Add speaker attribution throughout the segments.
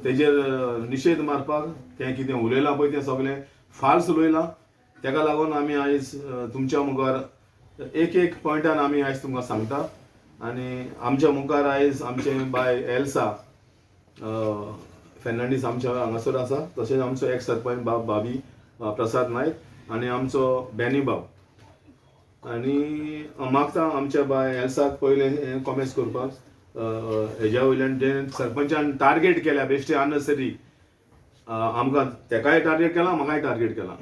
Speaker 1: तेजेर निशेध मारपाक तें कितें उलयलां पळय तें सगळें फाल्स उलयलां. तेका लागून आमी आयज तुमच्या मुखार एक एक पॉयंटान आमी आयज तुमकां सांगता. आनी आमच्या मुखार आयज आमचे बाय एल्सा फेर्नांडीस आमच्या हांगासर आसा. तशेंच आमचो एक सरपंच बाब भाभी प्रसाद नायक आनी आमचो बॅनी बाब. आनी मागता आमच्या बाय एल्साक पयलें कॉमेंट्स करपाक. हेज्या वयल्यान जें सरपंचान टार्गेट केल्या बेश्टे अननेसेसरी आमकां तेकाय टार्गेट केला म्हाकाय टार्गेट केला.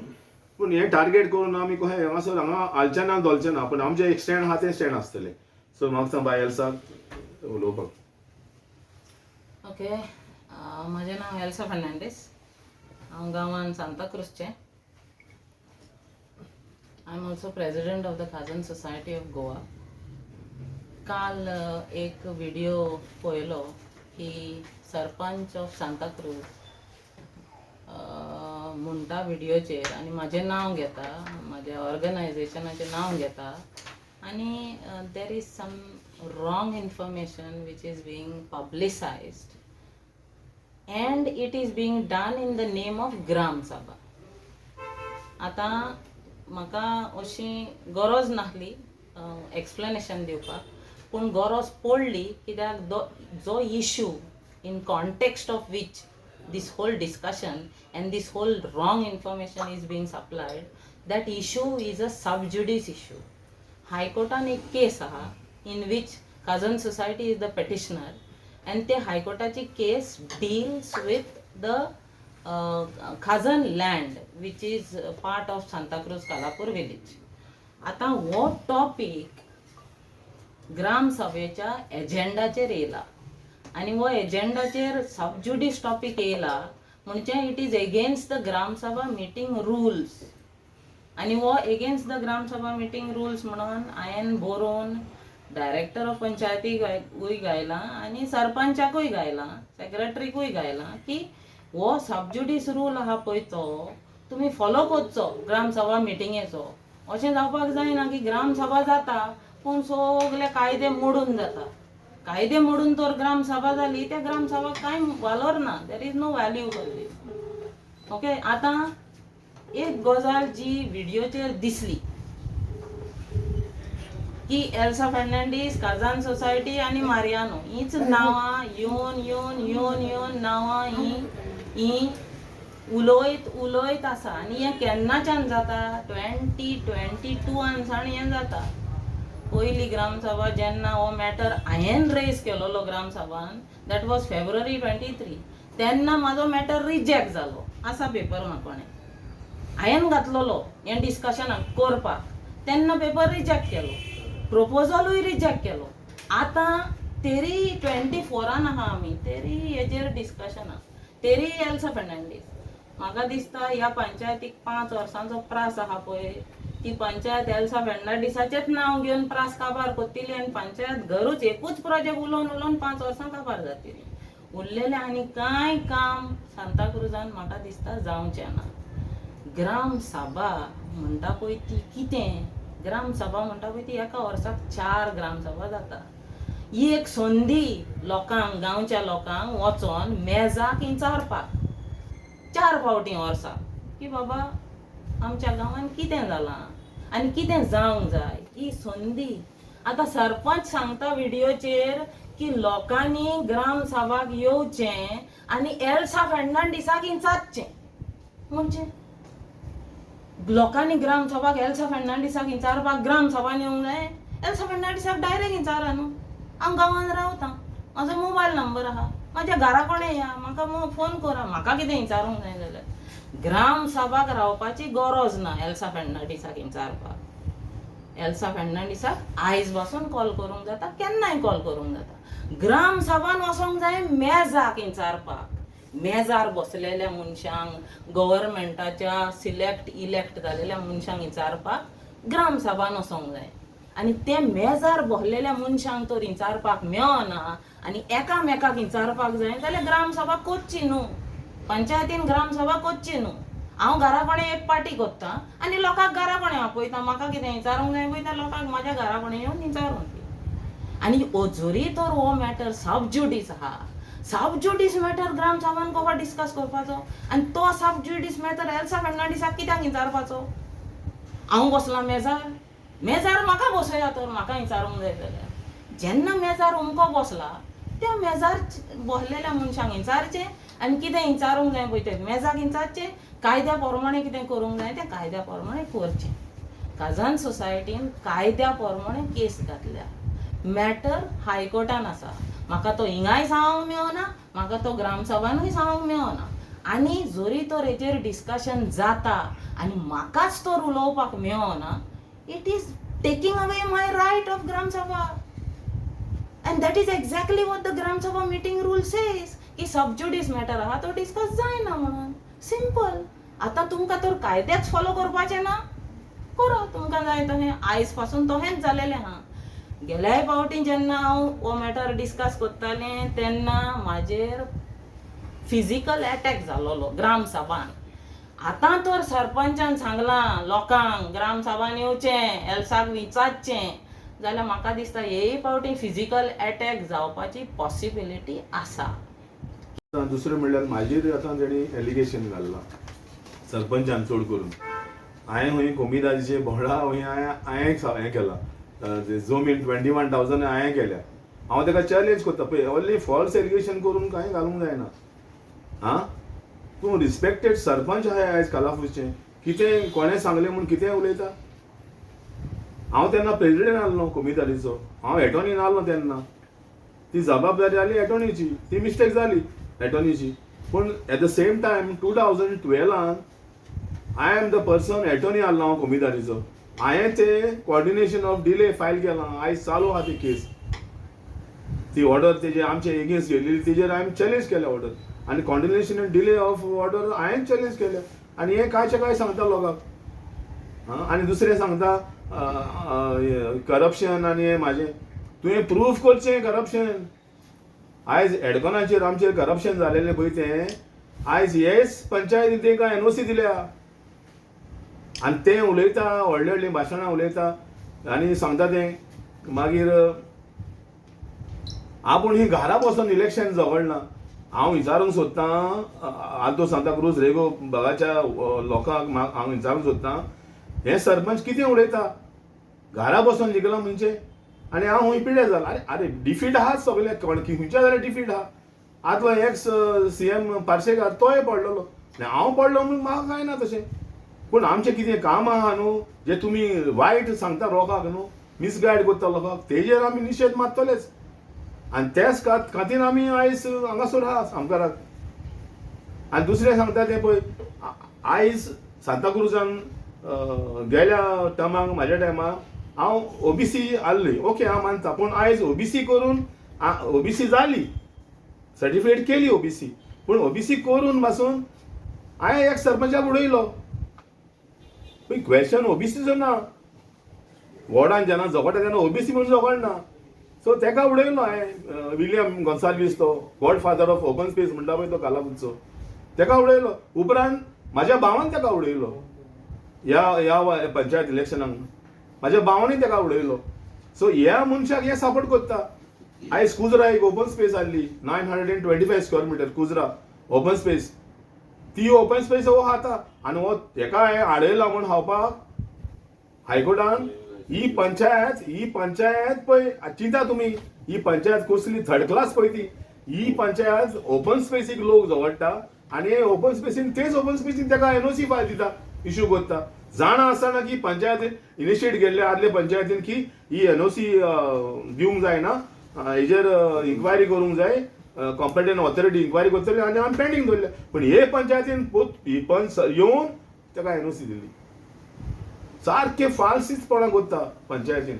Speaker 1: पूण हें टार्गेट करून आमी कशें हांगासर हांगा हालचें ना धोलचें ना. पूण आमचें एक स्टँड आहा तें स्टँड आसतलें. सो मागता बाय एल्साक उलोवपाक.
Speaker 2: ओके, म्हजें नांव एल्सा फेर्नांडीस. हांव गांवान सांताक्रूजचें. I am also president of the Khazan society of Goa. काल एक व्हिडिओ पळयलो की सरपंच ऑफ सांताक्रूज म्हणटा व्हिडिओचेर आनी म्हजें नांव घेता, म्हज्या ऑर्गनायझेशनाचें नांव घेता आनी there is some wrong information which is being publicized and it is being done in the name of Gram Sabha. आता म्हाका अशी गरज नासली एक्सप्लेनेशन दिवपाक, पूण गरज पडली कित्याक जो issue in context of which this whole discussion and this whole wrong information is being supplied, that issue is a sub judice issue. High Courtan एक case आहा in which Kazan society is the petitioner and the High Courtaची case deals with the Kazan land which is part of Santa Cruz Kalapur village. आता हो topic ग्राम सभेच्या एजेंडाचेर येयला आनी हो एजेंडाचेर सबज्युडिस topic येयला म्हणजे it is against the gram सभा meeting rules. आनी हो एगेन्स्ट द ग्राम सभा मिटींग रुल्स म्हणून हांवें बरोवन डायरेक्टर ऑफ पंचायतीकूय घायलां आनी सरपंचाकूय घायलां, सेक्रेटरीकूय घायलां की हो सबज्युडिस रूल आहा पळय तो तुमी फॉलो करचो ग्राम सभा मिटिंगेचो. अशें जावपाक जायना की ग्राम सभा जाता पूण सगळे कायदे मोडून जाता. कायदे मोडून तर ग्राम सभा जाली, त्या ग्राम सभाक कांय वालोर ना. There is no value for this. Okay, आतां एक गजाल जी व्हिडिओचेर दिसली की एल्सा फेर्नांडीस, काझान सोसायटी आनी मारियानो हीच नांवां येवन नांवां ही उलयत आसा. आनी हें केन्नाच्यान जाता? 2022 सावन हें जाता. पयली ग्रामसभा जेन्ना हो मॅटर हांवें रेज केलोलो ग्रामसभान, दॅट वॉज फेब्रुवारी 23, तेन्ना म्हाजो मॅटर रिजेक्ट जालो आसा पेपर म्हाकोणें. हांवें घातलोलो हें डिस्कशनाक करपाक, तेन्ना पेपर रिजेक्ट केलो, प्रपोजलूय रिजेक्ट केलो. आतां तेरी 24 आहा आमी, तेरी हेजेर डिस्कशनाक, तेरी एल्सा फेर्नांडीस. म्हाका दिसता ह्या पंचायतीक 5 वर्सांचो प्रास आहा पळय, ती पंचायत एल्सा फेर्नांडीसाचेच नांव घेवन प्रास काबार करतली आनी पंचायत घरूच एकूच प्रोजेक्ट उलोवन 5 वर्सां काबार जातली. उरलेलें आनी कांय काम सांताक्रुजान म्हाका दिसता जावचें ना. ग्राम सभा म्हणटा पळय ती कितें? ग्राम सभा म्हणटा पळय ती एका वर्साक 4 ग्राम सभा जाता. ही एक संदी लोकांक, गांवच्या लोकांक वचोन मेजाक इंचारपाक 4 फावटी वर्साक की बाबा आमच्या गांवान कितें जालां आनी कितें जावंक जाय, ही संदी. आतां सरपंच सांगता व्हिडिओचेर की लोकांनी ग्राम सभाक येवचें आनी एल्सा फेर्नांडीसाक इंचारचें. म्हणजे लोकांनी ग्राम सभाक एल्सा फेर्नांडीसाक इंचारपाक ग्राम सभान येवंक जाय? एल्सा फेर्नांडीसाक डायरेक्ट इंचारा न्हू. हांव गांवान रावतां, म्हाजो मोबायल नंबर आहा, म्हाज्या घरा कोणें या, म्हाका फोन करा, म्हाका कितें इंचारूंक जाय जाल्यार. ग्राम सभाक रावपाची गरज ना एल्सा फेर्नांडीसाक इंचारपाक. एल्सा फेर्नांडीसाक आयज बसून कॉल करूंक जाता, केन्नाय कॉल करूंक जाता. ग्राम सभान वचोंक जाय मेजाक इंचारपाक. मेजार बसलेल्या मनशांक, गव्हर्मेंटाच्या इलेक्ट जालेल्या मनशांक इंचारपाक ग्राम सभान वचोंक जाय. आनी ते मेजार बसलेल्या मनशांक तर इंचारपाक मेळना आनी एकामेकाक इंचारपाक जाय जाल्यार ग्राम सभा करची न्हू. पंचायतीन ग्राम सभा करची न्हू. हांव घरा कोणें एक पार्टी करतां आनी लोकांक घरा कोणें आपयतां. म्हाका कितें इंचारूंक जाय पळय त्या लोकांक म्हाज्या घरा कोणें येवन इंचारूंक. आनी अजुरी तर हो मॅटर सबज्युडिस आहा. सब ज्युडिस मॅटर ग्रामसभान कवा डिस्कस करपाचो आनी तो सब ज्युडिस मॅटर एल्सा फेर्नांडिसाक कित्याक विचारपाचो. हांव बसलां मेजार म्हाका बसया तर म्हाका विचारूंक जाय जाल्यार जेन्ना मेजार उमको बसला त्या मेजार बसलेल्या मनशांक विचारचें आनी कितें विचारूंक जाय पळय तें मेजाक विचारचें. कायद्या प्रमाणे कितें करूंक जाय तें कायद्या प्रमाणे करचें. काझान सोसायटीन कायद्या प्रमाणे केस घातल्या. मॅटर हायकोर्टान आसा. म्हाका तो हिंगाय सांगूंक मेळना, म्हाका तो ग्रामसभानूय सांगूंक मेळना. आनी जोरी तर हेचेर डिस्कशन जाता आनी म्हाकाच तर उलोवपाक मेळना, it is taking away my right of gram sabha. And that is exactly what the Gram Sabha meeting rule says. की सब ज्युडिस मॅटर आहा तो डिस्कस जायना म्हणून. सिंपल. आता तुमकां तर कायद्याच फॉलो करपाचें ना, करा तुमकां जाय तशें. आयज पासून तो हेंच जालेलें आहा. गेल्याय फावटी जेन्ना हांव हो मॅटर डिस्कस करतालें तेन्ना म्हाजेर फिजिकल अटॅक जालोलो ग्रामसभान. आतां तर सरपंचान सांगलां लोकांक ग्रामसभान येवचें, एल्साक विचारचें, जाल्यार म्हाका दिसता हेय फावटी फिजिकल अटॅक जावपाची पॉसिबिलिटी आसा.
Speaker 1: दुसरें म्हणल्यार म्हाजेर आतां तेणी एलिगेशन घाल्लां सरपंचान चड करून. हांवें खंय कोमिदादीचे बोर्डा हांवें हें केलां जमीन 21,000 हांवें केल्या. हांव ताका चॅलेंज करता पळय ओन्ली फॉल्स एलिगेशन करून कांय घालूंक जायना. हां तूं रिस्पेक्टेड सरपंच आहाय आयज कालाफूरचें, कितें कोणें सांगलें म्हूण कितें उलयता. हांव तेन्ना प्रेसिडेंट आहलो कोमिदादीचो, हांव एटॉर्नी नाहलो तेन्ना. ती जबाबदारी आली एटॉर्नीची, ती मिस्टेक जाली एटॉर्नीची. पूण at the same time 2012 I am the person attorney आहलो हांव कोमिदादीचो. हांवें ते कॉर्डिनेशन ऑफ डिले फायल केलां. आयज चालू आहा ती केस. ती ऑर्डर तेजे आमचे एगेन्स्ट गेलेली तेजेर हांवें चॅलेंज केल्या ऑर्डर. आनी कॉर्डिनेशन डिले ऑफ ऑर्डर हांवें चॅलेंज केल्या. आनी हें कांयचें कांय सांगता लोकांक. आनी दुसरें सांगता करप्शन आनी हें म्हाजें. तुवें प्रूफ करचें करप्शन. आयज एडकोनाचेर आमचेर करप्शन जालेलें पळय तें आयज हेच पंचायतीन तांकां एनओसी दिल्या. आनी तें उलयता व्हडलीं व्हडलीं भाशणां उलयता आनी सांगता तें मागीर आपूण ही घरा बसून इलेक्शन झगडना. हांव विचारूंक सोदतां आल्तो सांताक्रूज रेगो भागाच्या लोकांक हांव विचारूंक सोदतां हे सरपंच कितें उलयता. घरा बसून जिखला म्हणजे आनी हांव खंय पिड्यार जाला. आरे डिफीट आहात सगळे खंयच्या जाल्यार डिफीट आहा. आतां एक्स CM पार्सेकार तोय पडलेलो हांव पडलो म्हूण म्हाका कांय ना तशें. पूण आमचें कितें काम आहा न्हू जें तुमी वायट सांगता लोकांक न्हू, मिसगायड करता लोकांक, तेजेर आमी निशेध मारतलेच. आनी तेच खातीर आमी आयज हांगासर आहा आमकाराक. आनी दुसरें सांगता तें पळय आयज सांताक्रुजान गेल्या टर्माक म्हाज्या टायमार हांव OBC आहली ओके हांव मानता. पूण आयज OBC करून OBC जाली सर्टिफिकेट केली OBC. पूण OBC करून पासून हांवें एक सरपंचाक उडयलो. क्वेश्चन OBCचो ना. वॉर्डान जेन्ना झगडटा तेन्ना OBC म्हणून झगडना. सो तेका उडयलो हांवें. विलियम गॉन्साल्वीस तो गॉडफादर ऑफ ओपन स्पेस म्हणटा पळय तो कालापूरचो, तेका उडयलो. उपरांत म्हाज्या भावान तेका उडयलो. ह्या पंचायत इलेक्शनाक म्हाज्या भावानूय तेका उडयलो. सो ह्या मनशाक हे सपोर्ट करता. आयज कुजरा एक ओपन स्पेस आहली 925 स्क्वेअर मिटर कुजरा ओपन स्पेस. ती ओपन स्पेस हो खाता आनी हो तेका हांवें आडयला म्हूण खावपाक हायकोर्टान. ही पंचायत पळय चिंता तुमी. ही पंचायत कसली थर्ड क्लास पळय ती. ही पंचायत ओपन स्पेसीक लोक झगडटा आनी ओपन स्पेसीन तेच ओपन स्पेसीन तेका NOC फायल दिता, इश्यू करता. जाणा आसतना की पंचायतीन इनिशिएट केल्ले आदले पंचायतीन की ही NOC दिवंक जायना, हेजेर इन्क्वायरी करूंक जाय, कॉम्पिटंट ऑथॉरिटी इन्क्वायरी करतली आनी आमी पेंडींग दवरले. पूण हे पंचायतीन ही पंच येवन तेका NOC दिली. सारखे फाल्सीचपणां करता पंचायतीन.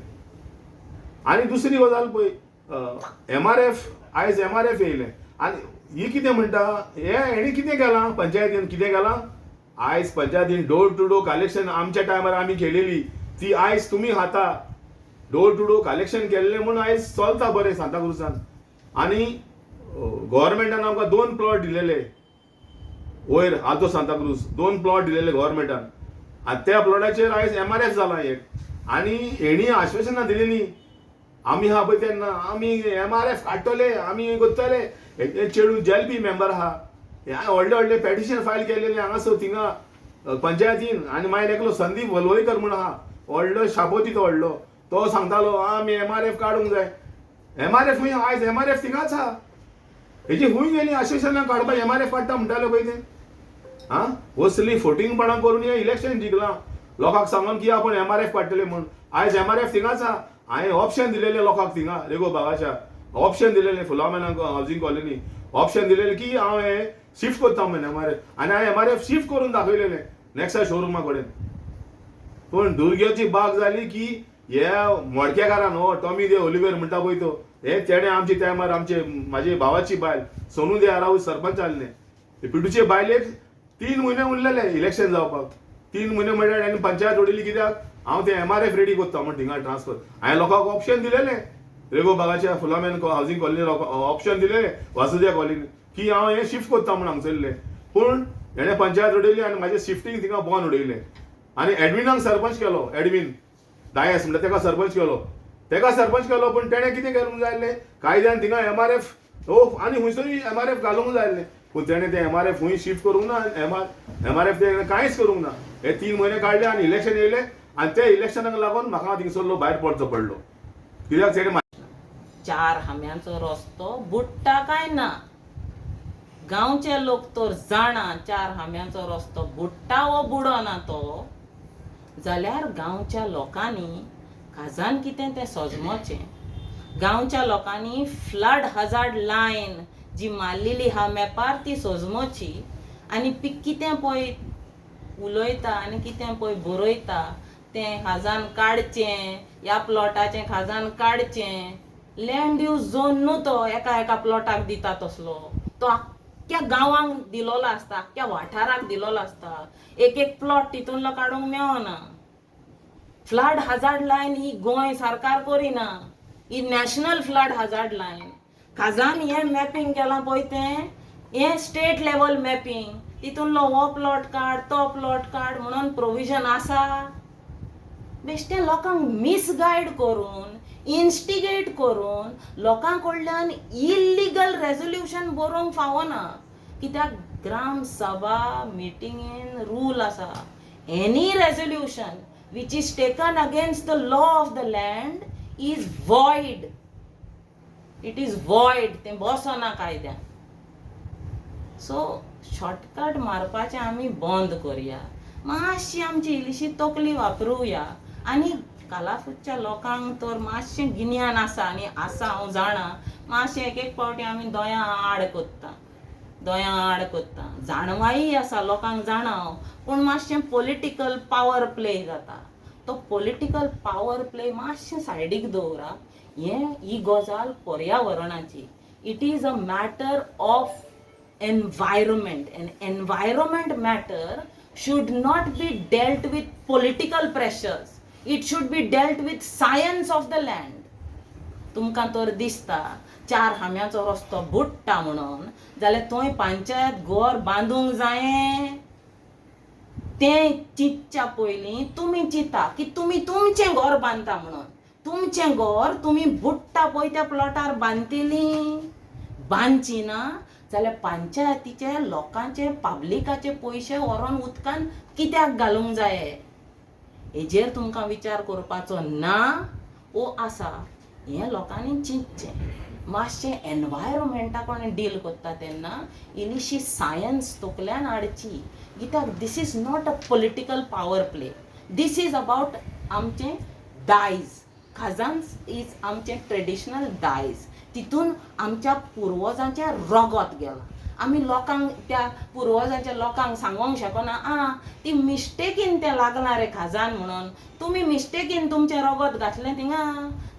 Speaker 1: आनी दुसरी गजाल पळय MRF आयज MRF येयलें आनी ही कितें म्हणटा हेणी कितें केलां पंचायतीन कितें केलां. आयज पंचायतीन डोर टू डोर कलेक्शन आमच्या टायमार आमी केलेली ती आयज तुमी खाता. डोर टू डोर कलेक्शन केल्लें म्हूण आयज चलता बरें सांताक्रुजान. आनी गव्हर्मेंटान आमकां 2 प्लॉट दिलेले वयर आल्तो सांताक्रूज 2 प्लॉट दिलेले गव्हर्मेंटान. आनी त्या प्लॉटाचेर आयज MRF जाला एक. आनी हेणी आश्वासनां दिलेलीं आमी आहा पळय तेन्ना आमी MRF काडटले आमी करतले हे चेडू जेल मेंबर आहा ह्या व्हडले पेटिशन फायल केलेले हांगासर थिंगा पंचायतीन आनी मागीर एकलो संदीप वलवयकर म्हूण आहा व्हडलो शापोती तो व्हडलो तो सांगतालो आमी MRF काडूंक जाय MRF खंय आयज MRF थिंगाच आहा हेजी खूंय गेली असोसिएशनाक काडपाक MRF काडटा म्हणटाले पळय ते हा वसली फोटिंगपणां करून हे इलेक्शन जिखलां लोकांक सांगून की आपण MRF काडटले म्हूण आयज MRF थिंगाच आहा हांवें ऑप्शन दिलेले लोकांक थिंगा रेगो बागाच्या ऑप्शन दिलेले फुलामेना हावजींग कॉलनी ऑप्शन दिलेले की हांव हे शिफ्ट करता म्हणून MRF आनी हांवें MRF शिफ्ट करून दाखयलेले नेक्सा शोरुमा कडेन पूण दुर्ग्याची बाग जाली की हे मोडकेकारान हो टॉमी दे ओलिवेर म्हणटा पळय तो हे चेडे आमचे टायमार आमचे म्हाजे भावाची बायल सोनू दे आराऊ सरपंच आसले पिटूचे बायलेक 3 म्हयने उरलेले इलेक्शन जावपाक 3 म्हयने म्हळ्यार आनी पंचायत उडयली कित्याक हांव ते MRF रेडी करता म्हण थिंगा ट्रान्सफर हांवें लोकांक ऑप्शन दिलेले रेगो बागाच्या फुलामेन हावजींग कॉलनी ऑप्शन दिलेले वासुदेव कॉलनी की हांव हे शिफ्ट करता म्हण हांगसरले पूण हेणे पंचायत उडयली आनी म्हाजें शिफ्टींग थिंगा बॉन उडयलें आनी एडमिनाक सरपंच केलो एडमिन डायस म्हणटा तेका सरपंच केलो पूण तेणें कितें करूंक जाय आसलें कायद्यान थिंगा MRF आनी खंयसरूय MRF घालूंक जाय आसलें पूण तेणें ते MRF खंय शिफ्ट करूंक ना MRF ते कांयच करूंक ना हे 3 म्हयने काडले आनी इलेक्शन येयलें आनी ते इलेक्शनाक लागून म्हाका थिंगसरलो भायर पडचो पडलो कित्याक तेणें
Speaker 2: 4 हांब्यांचो रस्तो बुडटा काय ना गांवचे लोक तर जाणा 4 हांब्यांचो रस्तो बुडटा वो बुडना तो जाल्यार गांवच्या लोकांनी खाजान कितें तें सजमोचें गांवच्या लोकांनी फ्लड हजार्ड लायन जी मारलेली हा मॅपार ती सजमोची आनी कितें पळय उलयता आनी कितें पळय बरयता तें खाजान काडचें ह्या प्लॉटाचें खाजान काडचें लँड यूज झोन न्हू तो एका प्लॉटाक दिता तसलो तो आख्ख्या गांवांक दिलोलो आसता आख्ख्या वाठाराक दिलोलो आसता एक प्लॉट तितूनलो काडूंक मेळना फ्लड हजार्ड लायन ही गोंय सरकार करिना ही नॅशनल फ्लड हजार्ड लायन खाजान हे मॅपिंग केलां पळय तें हे स्टेट लेवल मॅपिंग तितूनलो हो प्लॉट काड तो प्लॉट काड म्हणून प्रोविजन आसा बेश्टे लोकांक मिसगायड करून इन्स्टिगेट करून लोकां कडल्यान इल्लिगल रेजोल्युशन बरोवंक फावना कित्याक ग्राम सभा मिटिंगेन रूल आसा any resolution which is taken against the law of the land is void. It is void. ते बसना कायद्यान सो शॉर्टकट मारपाचें आमी बंद करुया मातशी आमची इल्लीशी तकली वापरुया आनी कालाफुटच्या लोकांक तर मातशें गिन्यान आसा आनी आसा हांव जाणा मातशें एक फावटी आमी दोळ्यां आड कोत्ता जाणवाय आसा लोकांक जाणाव पूण मातशें पॉलिटिकल पावर प्ले जाता तो पॉलिटिकल पावर प्ले मातशें सायडीक दवरा ही गजाल पर्यावरणाची it is a matter of environment an environment matter should not be dealt with political pressures. It should be dealt with science of the land. तुमकां तर दिसता 4 हांब्यांचो रस्तो बुडटा म्हणून जाल्यार थंय पंचायत घर बांदूंक जाये तें चिंतच्या पयलीं तुमी चिंता की तुमी तुमचें घर बांदता म्हणून तुमचें घर तुमी बुडटा पळय त्या प्लॉटार बांदतलीं बांदची ना जाल्यार पंचायतीचे लोकांचे पब्लिकाचे पयशे व्हरोन उदकान कित्याक घालूंक जाय हेजेर तुमकां विचार करपाचो ना ओ आसा हें लोकांनी चिंतचें मातशें एनवायरमेंटा कोणें डील करता तेन्ना इल्लीशी सायन्स तकल्यान हाडची कित्याक this is not a political power play this is about आमचें दायज खाजान्स इज आमचें ट्रेडिशनल दायज तितून आमच्या पुर्वजांचें रगत गेलां आमी लोकांक त्या पुर्वजांच्या लोकांक सांगोंक शकना ती मिस्टेकीन तें लागलां रे खाजान म्हणून तुमी मिस्टेकीन तुमचें रगत घातलें थिंगा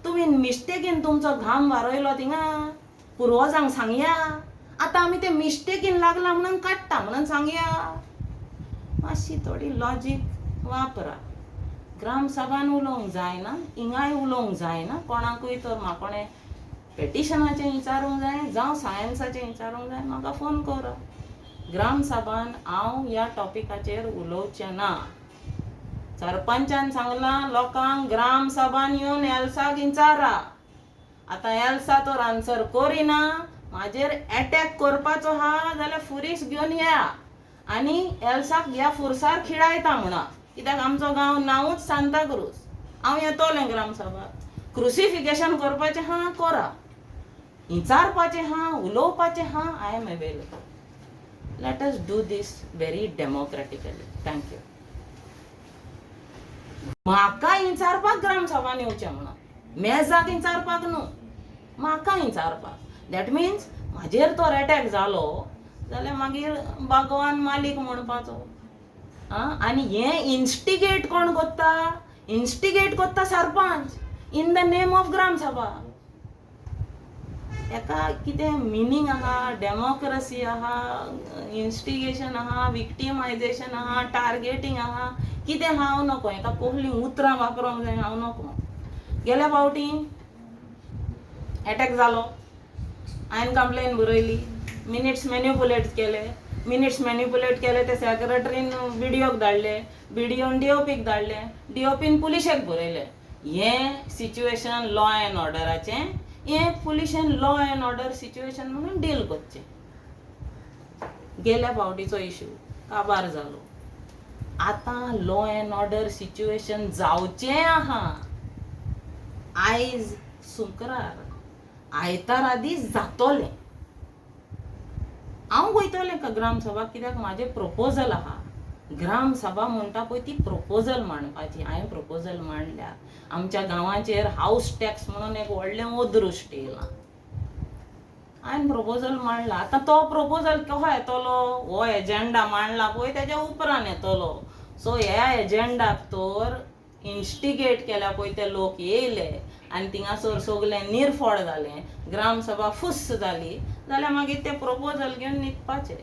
Speaker 2: तुमी मिस्टेकीन तुमचो घाम वारयलो थिंगा पुर्वजांक सांगया आतां आमी तें मिस्टेकीन लागलां म्हणून काडटा म्हणून सांगया मातशी थोडी लॉजीक वापरा ग्रामसभान उलोवंक जायना हिंगाय उलोवंक जायना कोणाकूय तर म्हाकोणें पेटिशनाचें विचारूंक जाय जावं सायन्साचें विचारूंक जाय म्हाका फोन कर ग्रामसभान हांव ह्या टॉपिकाचेर उलोवचें ना सरपंचान सांगलां लोकांक ग्रामसभान येवन एल्साक विचारा आतां एल्सा तर आन्सर करिना म्हाजेर अटॅक करपाचो हा जाल्यार फुरीस घेवन या आनी एल्साक ह्या फुरसार खिळायता म्हणा, कित्याक आमचो गांव नांवूच सांताक्रूज. हांव येतोलें ग्रामसभाक. क्रुसिफिकेशन करपाचें हा करा, विचारपाचें हा, उलोवपाचें हा, I am available. Let us do these very democratically. Thank you. म्हाका विचारपाक ग्रामसभान येवचें म्हणून, मेजाक विचारपाक न्हू, म्हाका विचारपाक. दॅट मिन्स म्हाजेर तो अटॅक जालो जाल्यार मागीर भगवान मालीक म्हणपाचो. आनी हें इन्स्टिगेट कोण कोत्ता? इन्स्टिगेट कोत्ता sarpanch in the name of gram sabha. हेका कितें मिनींग आहा? डेमोक्रेसी आहा, इन्स्टिगेशन आहा, विक्टिमायझेशन आहा, टार्गेटींग आहा, कितें हांव नको. हेका कोहली उतरां वापरूंक जाय, हांव नको. गेल्या फावटी अटॅक जालो, हांवें कंप्लेन बरयली, मिनिट्स मॅन्युपुलेट केले ते सेक्रेटरीन व्हिडियोक धाडले, व्हिडियोन डीओपीक धाडले, डीओपीन पुलिशेक बरयले. हें सिच्युएशन लॉ एंड ऑर्डराचें, हें पुलिशेन लॉ एंड ऑर्डर सिच्युएशन म्हणून डील करचें. गेल्या फावटीचो इश्यू काबार जालो. आतां लॉ एंड ऑर्डर सिच्युएशन जावचें आहा. आयज शुक्रार, आयतारा दीस जातोलें. हांव वयतलें का ग्रामसभाक, कित्याक म्हाजें प्रपोजल आहा. ग्रामसभा म्हणटा पळय ती प्रपोजल मांडपाची. हांवें प्रपोजल मांडल्या. आमच्या गांवाचेर हाऊस टॅक्स म्हणून एक व्हडलें ओदृश्ट येयलां. हांवें प्रपोजल मांडला. आतां तो प्रपोजल कसो येतलो? हो एजेंडा मांडला पळय तेज्या उपरांत येतलो. सो ह्या एजेंडाक तर इन्स्टिगेट केल्या पळय ते लोक येयले आनी थिंगासर सगळें निर्फोड जालें, ग्रामसभा फुस्स जाली, जाल्यार मागीर ते प्रपोजल घेवन न्हिदपाचें.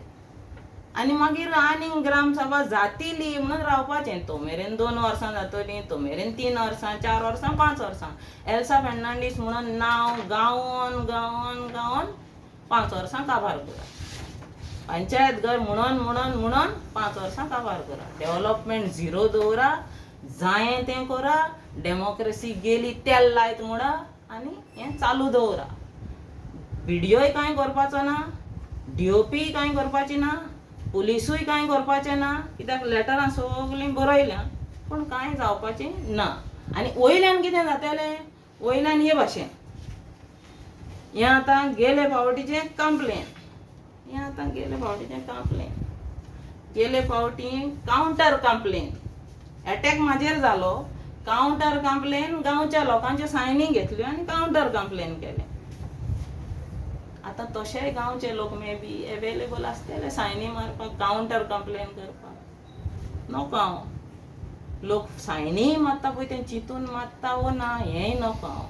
Speaker 2: आनी मागीर आनीक ग्रामसभा जातली म्हणून रावपाचें. तो मेरेन 2 वर्सां जातलीं, तो मेरेन 3 वर्सां, 4 वर्सां, 5 वर्सां. एल्सा फेर्नांडीस म्हणून नांव गावन गावन गावन 5 वर्सां काबार करा. पंचायत घर म्हणून 5 वर्सां काबार करा. डेव्हलपमेंट झिरो दवरा, जायें तें करा, डेमोक्रेसी गेली तेल लायत म्हणा आनी हें चालू दवरा. व्हिडियोय कांय करपाचो ना, डीओपी कांय करपाची ना, पुलिसूय कांय करपाचें ना, कित्याक लेटरां सगळीं बरयल्यां, पूण कांय जावपाचें ना. आनी वयल्यान कितें जातलें? वयल्यान हे भाशेन हें आतां गेले फावटीचें कंप्लेन, गेले फावटी कावंटर कंप्लेन. अटॅक म्हाजेर जालो, कावंटर कंप्लेन गांवच्या लोकांच्यो सायनी घेतल्यो आनी कावंटर कंप्लेन केलें. आतां तशेय गांवचे लोक मे बी अवेलेबल आसतले सायनी मारपाक, कावंटर कंप्लेन करपाक. नको हांव. लोक सायनी मारता पळय तें चिंतून मारता वो ना हेंय नको हांव.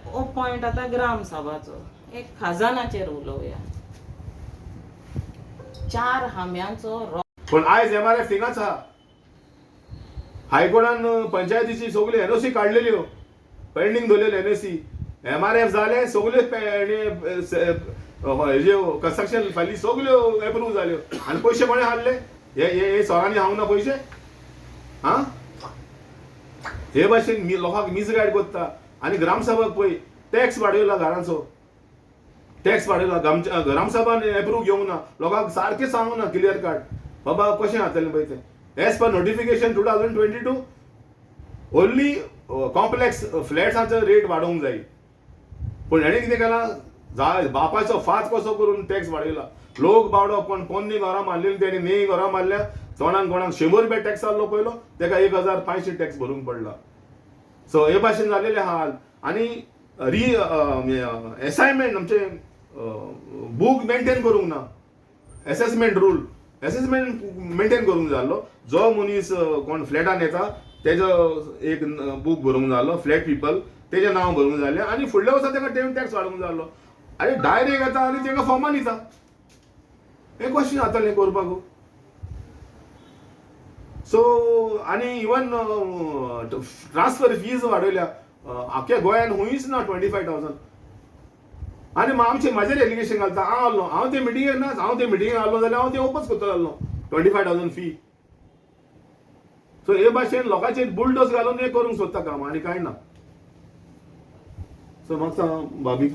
Speaker 2: हो पॉयंट आतां ग्रामसभाचो. एक खजानाचेर उलोवया. 4 हांब्यांचो
Speaker 1: पण आयज MRF थिंगाच आहा. हायकोर्टान पंचायतीची सगळी NOC काडलेल्यो, पेंडींग दवरलेल्यो NOC. MRF जाले, सगल्यो हेज्यो कन्स्ट्रक्शन फायली सगल्यो एप्रूव्ह जाल्यो. आनी पयशे कोणें हाडले? हे सोरांनी हांव ना पयशे? हे भाशेन लोकांक मिसगायड करता. आनी ग्रामसभाक पळय टॅक्स वाडयला घरांचो, टॅक्स वाडयला. ग्रामसभान एप्रूव्ह घेवंक ना. लोकांक सारकें सांगूंक ना क्लियर कट. बाबा कशें जातलें पळय तें. As per notification 2022 only complex फ्लॅट्सांचो रेट वाडोवंक जाय. पूण हेणें कितें केलां? बापाचो फाच कसो करून टॅक्स वाडयला. लोक बावडो कोण पोन्नी घरां मारलेलीं तेणी नेयी घरां मारल्या. कोणाक 100 रुपया टॅक्स आहलो पयलो, तेका 1500 टॅक्स भरूंक पडला. सो हे भाशेन जालेले हाल. आनी असायनमेंट आमचे बूक मेंटेन करूंक ना. असेसमेंट रूल असेसमेंट मेंटेन करूंक जाल्लो. जो मनीस कोण फ्लॅटान येता तेजो एक बूक भरूंक जाल्लो, फ्लॅट पीपल तेजें नांव भरूंक जाल्लें. आनी फुडल्या वर्सा ताका टॅक्स वाडोवंक जाल्लो. आनी डायरेक्ट येता आनी तांकां फॉर्मान दिता. हें कशें जातलें करपाक? सो आनी इवन ट्रान्सफर फीज वाडयल्या. आख्या गोंयान हुंयच ना 25,000. आनी म्हाजेर एलिगेशन घालता हांव आहलो. हांव ते मिटिंगेक ना, हांव ते मिटिंगेक आहलो जाल्यार हांव ते ओपन करतलो आहलो 25,000 फी. सो हे भाशेन लोकांचेर बुलडोज घालून हें करूंक सोदता काम, आनी कांय ना. सो म्हाका सांग भाभी